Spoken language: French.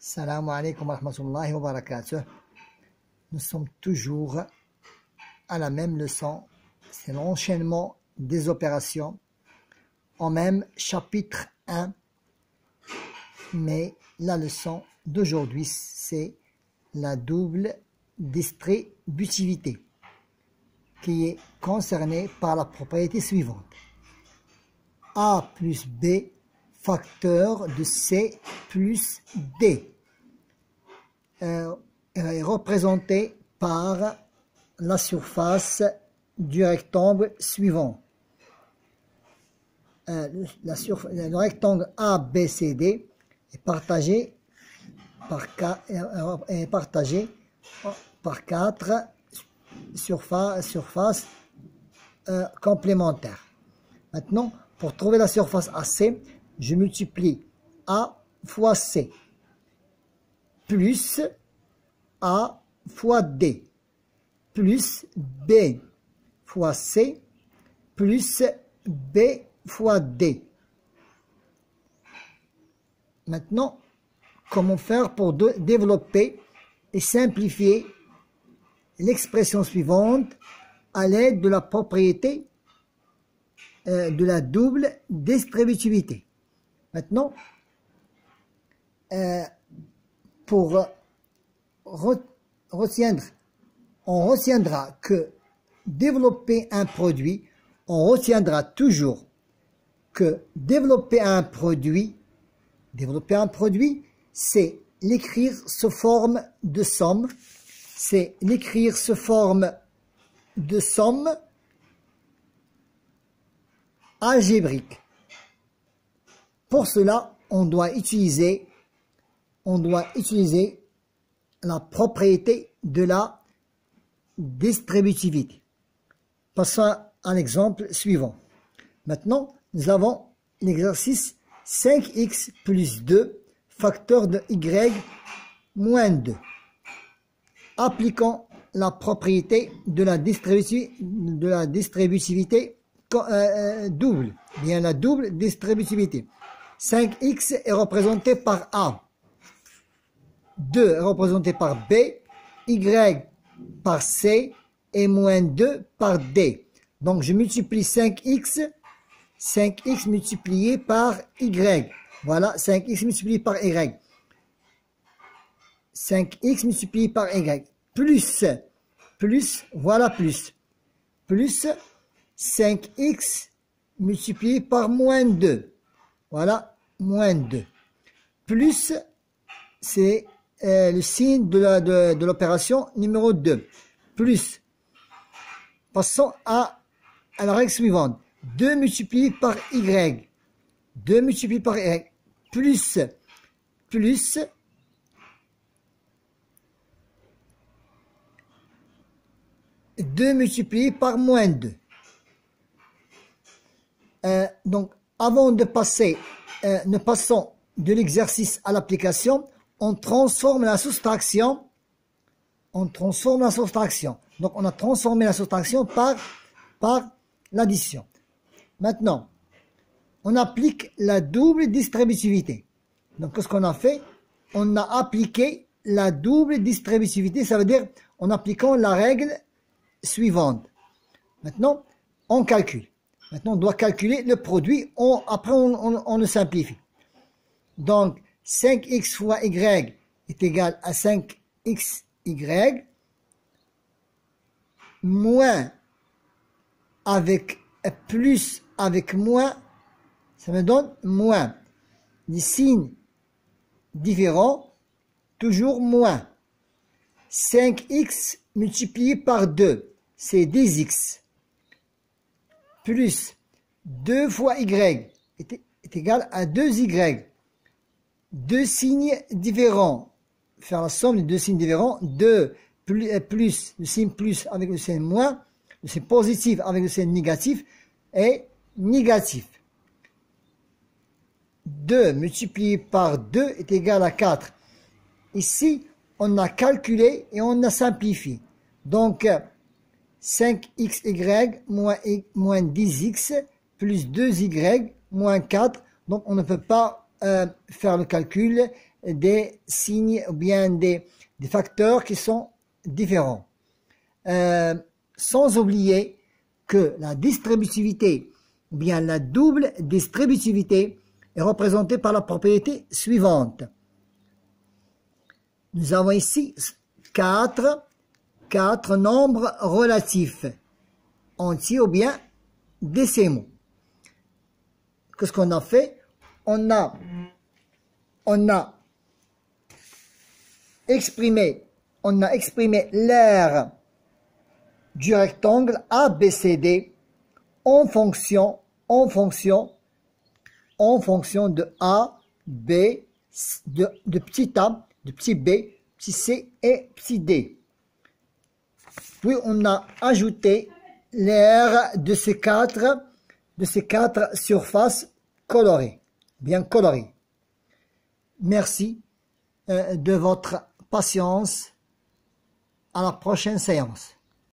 Salam alaikum wa rahmatullahi wa barakatuh. Nous sommes toujours à la même leçon. C'est l'enchaînement des opérations en même chapitre 1. Mais la leçon d'aujourd'hui, c'est la double distributivité qui est concernée par la propriété suivante. A plus B facteur de C plus D est représenté par la surface du rectangle suivant. Le rectangle ABCD est partagé par 4 surfaces complémentaires. Maintenant, pour trouver la surface AC, je multiplie A fois C plus A fois D plus B fois C plus B fois D. Maintenant, comment faire pour développer et simplifier l'expression suivante à l'aide de la propriété de la double distributivité. Maintenant, pour retiendra, on retiendra que développer un produit, on retiendra toujours que développer un produit, c'est l'écrire sous forme de somme, algébrique. Pour cela, on doit utiliser la propriété de la distributivité. Passons à l'exemple suivant. Maintenant, nous avons l'exercice 5x plus 2 facteur de y moins 2. Appliquons la propriété de la distributivité double, bien la double distributivité. 5x est représenté par A, 2 est représenté par B, Y par C et moins 2 par D. Donc je multiplie 5x multiplié par Y. Voilà, 5x multiplié par Y. 5x multiplié par Y. Plus, voilà plus 5x multiplié par moins 2. Voilà, moins 2. Plus, c'est le signe de l'opération numéro 2. Plus. Passons à la règle suivante. 2 multiplié par Y. 2 multiplié par Y. Plus 2 multiplié par moins 2. Donc, avant de passer, nous passons de l'exercice à l'application, on transforme la soustraction. Donc, on a transformé la soustraction par l'addition. Maintenant, on applique la double distributivité. Donc, qu'est-ce qu'on a fait? On a appliqué la double distributivité, ça veut dire en appliquant la règle suivante. Maintenant, on calcule. Maintenant, on doit calculer le produit. Après, on le simplifie. Donc, 5x fois y est égal à 5xy moins avec plus avec moins, ça me donne moins. Les signes différents, toujours moins. 5x multiplié par 2, c'est 10x. Plus 2 fois y est égal à 2y. Deux signes différents. Faire la somme des deux signes différents. 2 plus, le signe plus avec le signe moins. Le signe positif avec le signe négatif. Et négatif. 2 multiplié par 2 est égal à 4. Ici, on a calculé et on a simplifié. Donc, 5xy moins 10x plus 2y moins 4. Donc, on ne peut pas faire le calcul des signes ou bien des facteurs qui sont différents. Sans oublier que la distributivité ou bien la double distributivité est représentée par la propriété suivante. Nous avons ici quatre nombres relatifs, entiers ou bien décimaux. Qu'est-ce qu'on a fait? On a exprimé l'aire du rectangle ABCD en fonction de A, B, de petit a, de petit b, petit c et petit d. Puis on a ajouté l'aire de ces quatre surfaces colorées, bien colorées. Merci de votre patience. À la prochaine séance.